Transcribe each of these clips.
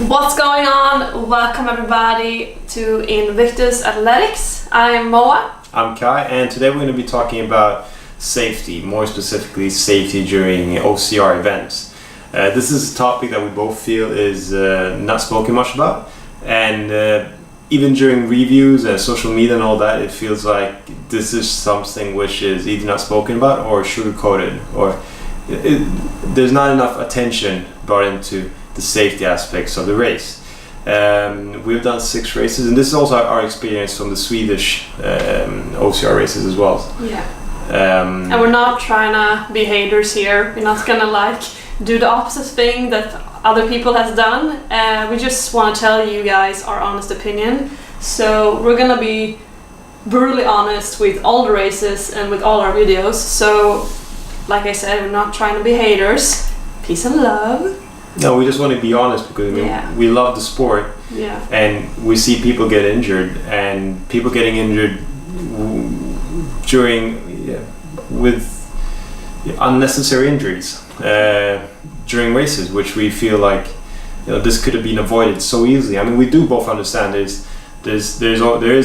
What's going on? Welcome everybody to Invictus Athletics. I am Moa. I'm Kai, and today we're going to be talking about safety, more specifically safety during OCR events. This is a topic that we both feel is not spoken much about, and even during reviews and social media and all that, it feels like this is something which is either not spoken about or sugar-coated, or there's not enough attention brought into the safety aspects of the race. We've done 6 races, and this is also our experience from the Swedish OCR races as well. Yeah. And we're not trying to be haters here. We're not gonna do the opposite thing that other people has done. We just want to tell you guys our honest opinion. So we're gonna be brutally honest with all the races and with all our videos. So, like I said, we're not trying to be haters. Peace and love. No, we just want to be honest because we love the sport, and we see people get injured, and people getting injured with unnecessary injuries during races, which we feel like this could have been avoided so easily. I mean, we do both understand there is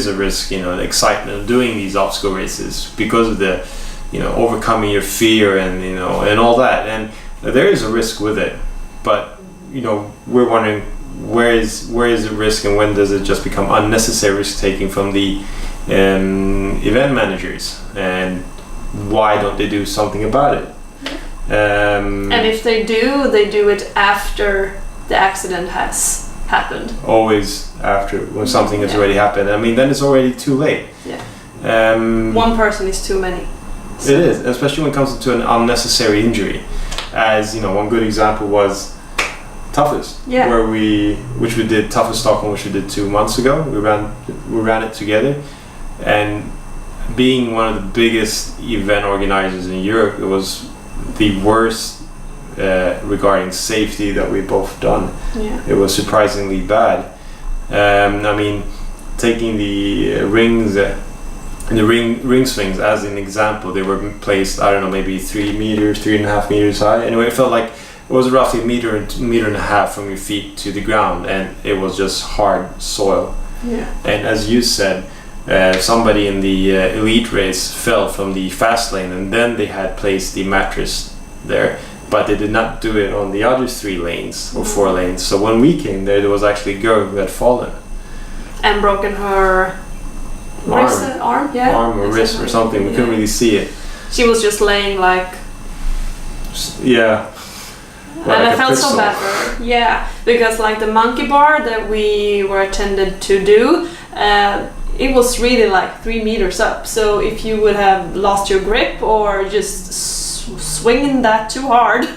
a risk, the excitement of doing these obstacle races because of the overcoming your fear and all that, and there is a risk with it. But we're wondering where is the risk, and when does it just become unnecessary risk taking from the event managers, and why don't they do something about it? And if they do it after the accident has happened. Always after, when something has already happened. I mean, then it's already too late. Yeah. One person is too many. So. It is, especially when it comes to an unnecessary injury. As one good example was Toughest, which we did Toughest Stockholm, which we did 2 months ago. We ran it together, and being one of the biggest event organizers in Europe, it was the worst regarding safety that we both done. Yeah. It was surprisingly bad. I mean, taking the rings. And the ring swings as an example, they were placed, I don't know, maybe 3.5 meters high. Anyway, it felt like it was roughly a meter and a half from your feet to the ground, and it was just hard soil. Yeah. And as you said, somebody in the elite race fell from the fast lane, and then they had placed the mattress there, but they did not do it on the other 3 lanes or 4 lanes. So when we came there was actually a girl who had fallen and broken her arm or wrist or something. We couldn't really see it. She was just laying and I felt so bad for her. Yeah, because the monkey bar that we were intended to do, it was really 3 meters up. So if you would have lost your grip or just swinging that too hard,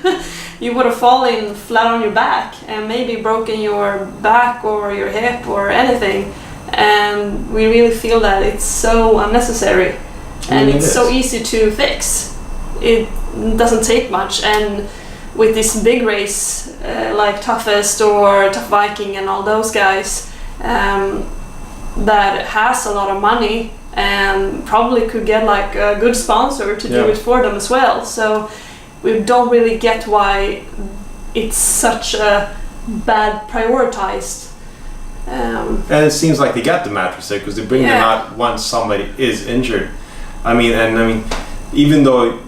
you would have fallen flat on your back and maybe broken your back or your hip or anything. And we really feel that it's so unnecessary, and it's so easy to fix. It doesn't take much, and with this big race like Toughest or Tough Viking and all those guys that has a lot of money and probably could get a good sponsor to do it for them as well. So we don't really get why it's such a bad prioritized. And it seems like they got the mattress there because they bring them out once somebody is injured. I mean, even though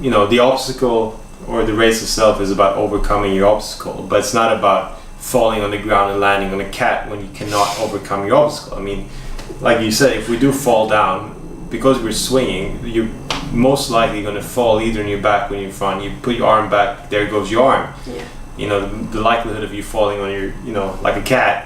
the obstacle or the race itself is about overcoming your obstacle, but it's not about falling on the ground and landing on a cat when you cannot overcome your obstacle. I mean, like you said, if we do fall down, because we're swinging, you're most likely going to fall either in your back or in your front. You put your arm back, there goes your arm. Yeah. The likelihood of you falling on your, like a cat.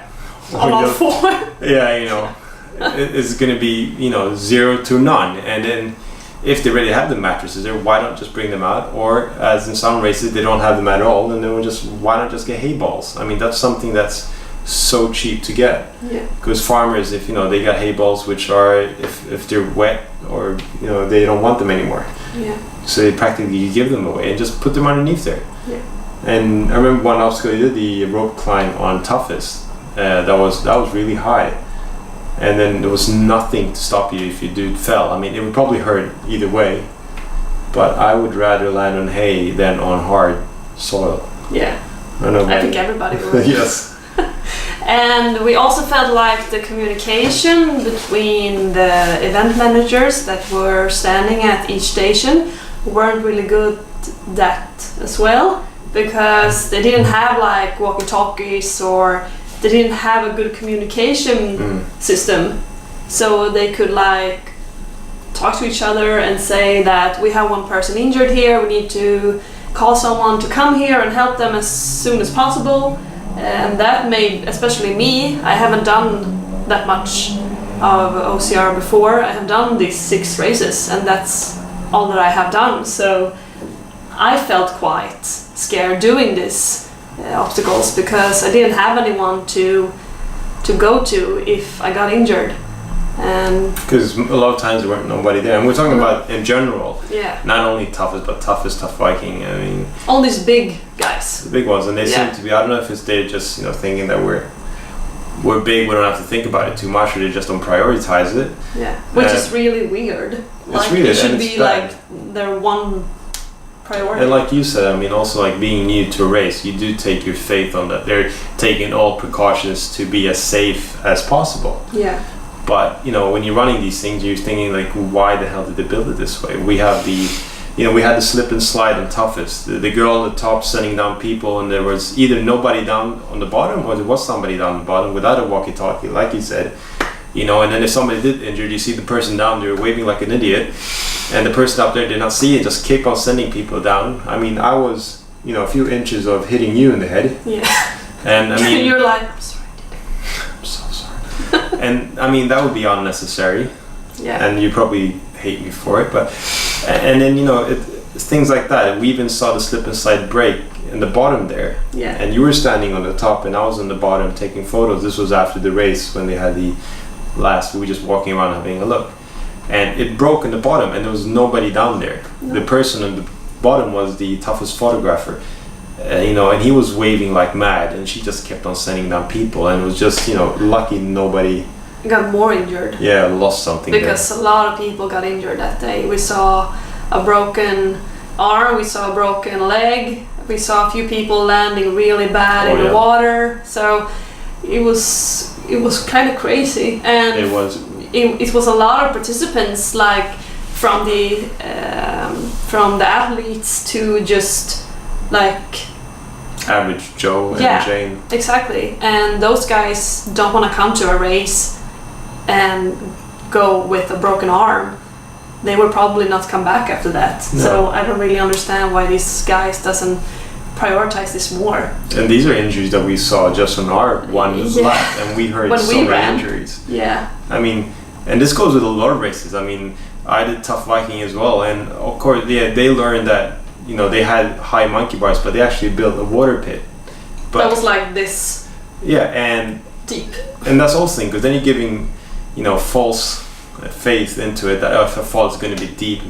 On all 4. It's going to be 0 to none. And then if they already have the mattresses there, why not just bring them out? Or as in some races they don't have them at all, and then why not just get hay balls? I mean, that's something that's so cheap to get. Yeah. Because farmers, if they got hay balls which are if they're wet or they don't want them anymore. Yeah. So they practically give them away and just put them underneath there. Yeah. And I remember one obstacle you did, the rope climb on Toughest. That was really high, and then there was nothing to stop you if you fell. I mean, it would probably hurt either way, but I would rather land on hay than on hard soil. Yeah. I know. I think everybody would. Yes. And we also felt like the communication between the event managers that were standing at each station weren't really good that as well, because they didn't have like walkie-talkies, or they didn't have a good communication system, so they could like talk to each other and say that we have one person injured here, we need to call someone to come here and help them as soon as possible. And that made, especially me, I haven't done that much of OCR before. I have done these 6 races, and that's all that I have done. So I felt quite scared doing these obstacles, because I didn't have anyone to go to if I got injured. And because a lot of times there weren't nobody there, and we're talking about in general, not only toughest but toughest tough Viking. I mean, all these big guys, the big ones, and they seem to be. I don't know if it's they're just thinking that we're big, we don't have to think about it too much, or they just don't prioritize it. Yeah, which is really weird. Like it should be like their one priority. And like you said, I mean, also like being new to a race, you do take your faith on that. They're taking all precautions to be as safe as possible. Yeah. But when you're running these things, you're thinking like, why the hell did they build it this way? We have we had the slip and slide on toughest. The girl on the top sending down people, and there was either nobody down on the bottom, or there was somebody down the bottom without a walkie-talkie, like you said. And then if somebody did injure, you see the person down there waving like an idiot, and the person up there did not see it, just keep on sending people down. I mean, I was a few inches of hitting you in the head. Yeah. And I mean, you're like, I'm so sorry. And I mean, that would be unnecessary. Yeah. And you probably hate me for it, but and then it's things like that. We even saw the slip and slide break in the bottom there. Yeah. And you were standing on the top, and I was on the bottom taking photos. This was after the race when they had the last. We were just walking around having a look, and it broke in the bottom, and there was nobody down there. No. The person on the bottom was the toughest photographer. And he was waving like mad, and she just kept on sending down people, and it was just lucky nobody got more injured. Yeah, lost something because a lot of people got injured that day. We saw a broken arm, we saw a broken leg, we saw a few people landing really bad in the water. So it was kind of crazy, and it was a lot of participants, like from the athletes to just like average Joe and Jane. Exactly. And those guys don't want to come to a race and go with a broken arm. They will probably not come back after that. No. So I don't really understand why these guys doesn't prioritize this more. And these are injuries that we saw just on our one lap, and we heard so many injuries. Yeah. I mean, and this goes with a lot of races. I mean, I did Tough Viking as well, and of course, they learned that they had high monkey bars, but they actually built a water pit. But that was like this. Yeah, and deep. And that's also thing, because then you're giving, false faith into it that if a fall is going to be deep.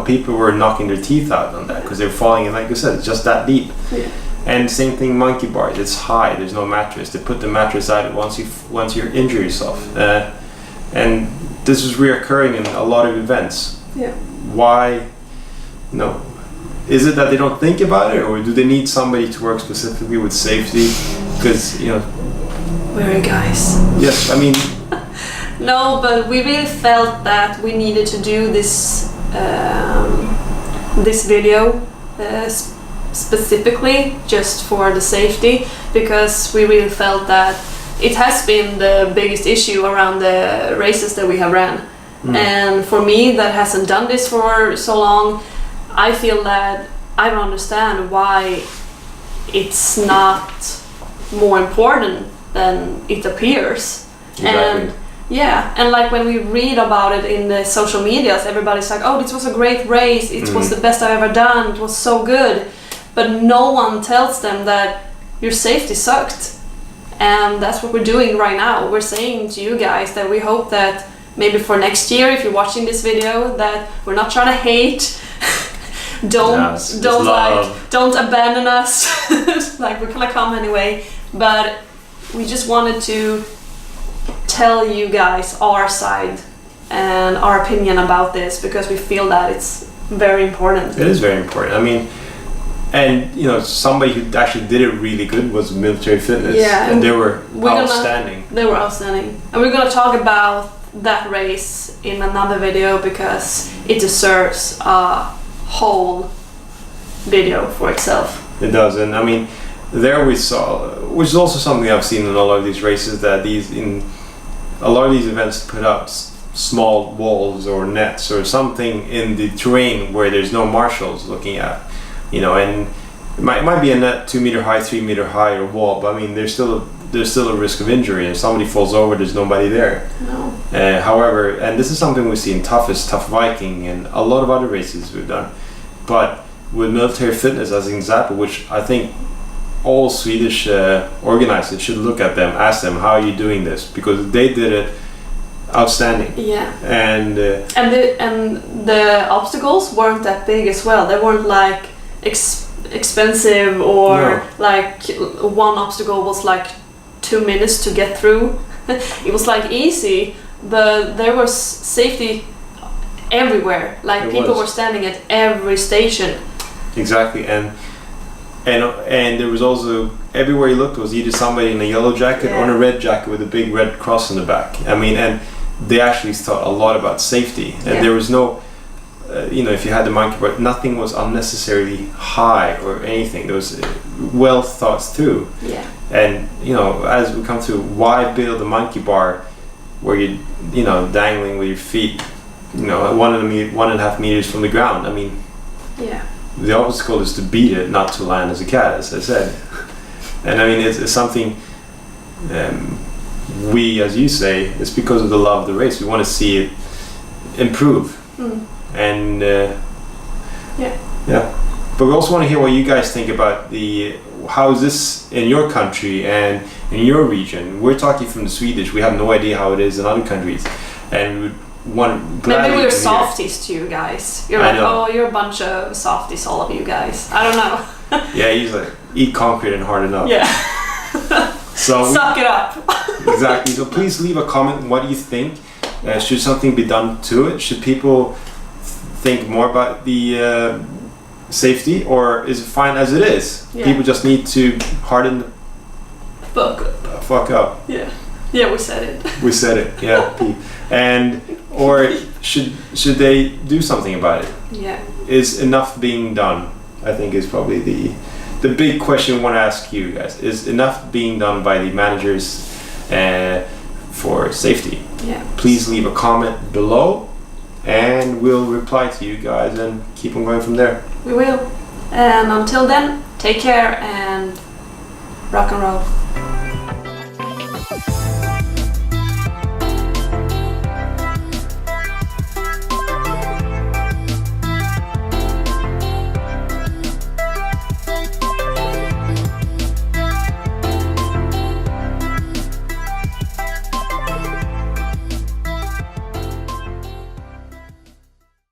People were knocking their teeth out on that because they're falling in, like you said, it's just that deep. Yeah. And same thing, monkey bars. It's high. There's no mattress. They put the mattress out once you injure yourself. And this is reoccurring in a lot of events. Yeah. Why? Is it that they don't think about it, or do they need somebody to work specifically with safety? Because We're guys. Yes, I mean. No, but we really felt that we needed to do this this video specifically just for the safety, because we really felt that it has been the biggest issue around the races that we have ran. And for me, that hasn't done this for so long, I feel that I don't understand why it's not more important than it appears. Exactly. And like when we read about it in the social medias, everybody's like, oh, this was a great race, it was the best I've ever done, it was so good. But no one tells them that your safety sucked. And that's what we're doing right now. We're saying to you guys that we hope that maybe for next year, if you're watching this video, that we're not trying to hate. don't abandon us. Like, we're gonna come anyway. But we just wanted to tell you guys our side and our opinion about this, because we feel that it's very important. It is very important. I mean, And you know, somebody who actually did it really good was Military Fitness. Yeah, and they were we're outstanding. They were outstanding, and we're gonna talk about that race in another video because it deserves a whole video for itself. It does, and I mean, there we saw, which is also something I've seen in a lot of these races, that a lot of these events put up small walls or nets or something in the terrain where there's no marshals looking at, you know, and it might be a net 2 meter high, 3 meter high or wall, but I mean, there's still a risk of injury. If somebody falls over, there's nobody there. No. However, and this is something we see in Tough Viking and a lot of other races we've done, but with Military Fitness as an example, which I think all Swedish organizers should look at them, ask them, how are you doing this? Because they did it outstanding. Yeah. And the obstacles weren't that big as well. They weren't like expensive or like one obstacle was like 2 minutes to get through. It was like easy, but there was safety everywhere. Like people were standing at every station. Exactly, and there was also, everywhere you looked was either somebody in a yellow jacket or in a red jacket with a big red cross on the back. I mean, and they actually thought a lot about safety, and there was no, you know, if you had the monkey bar, nothing was unnecessarily high or anything. There was well thought through. Yeah. And you know, as we come to, why build a monkey bar where you know, dangling with your feet, you know, 1.5 meters from the ground? I mean, yeah. The obstacle is to beat it, not to land as a cat, as I said. And I mean, it's something we, as you say, it's because of the love of the race. We want to see it improve. And yeah. But we also want to hear what you guys think about how is this in your country and in your region. We're talking from the Swedish. We have no idea how it is in other countries, and we would maybe we're softies to you guys. You're like, oh, you're a bunch of softies, all of you guys. I don't know. Yeah, he's like, eat concrete and hard enough. Yeah. So suck it up. Exactly. So please leave a comment. What do you think? Should something be done to it? Should people think more about the safety, or is it fine as it is? Yeah. People just need to harden the fuck up. Yeah. Yeah, we said it. We said it. Yeah. And or should they do something about it? Yeah. Is enough being done? I think is probably the big question we want to ask you guys. Is enough being done by the managers for safety? Yeah. Please leave a comment below, and we'll reply to you guys and keep on going from there. We will. And until then, take care and rock and roll.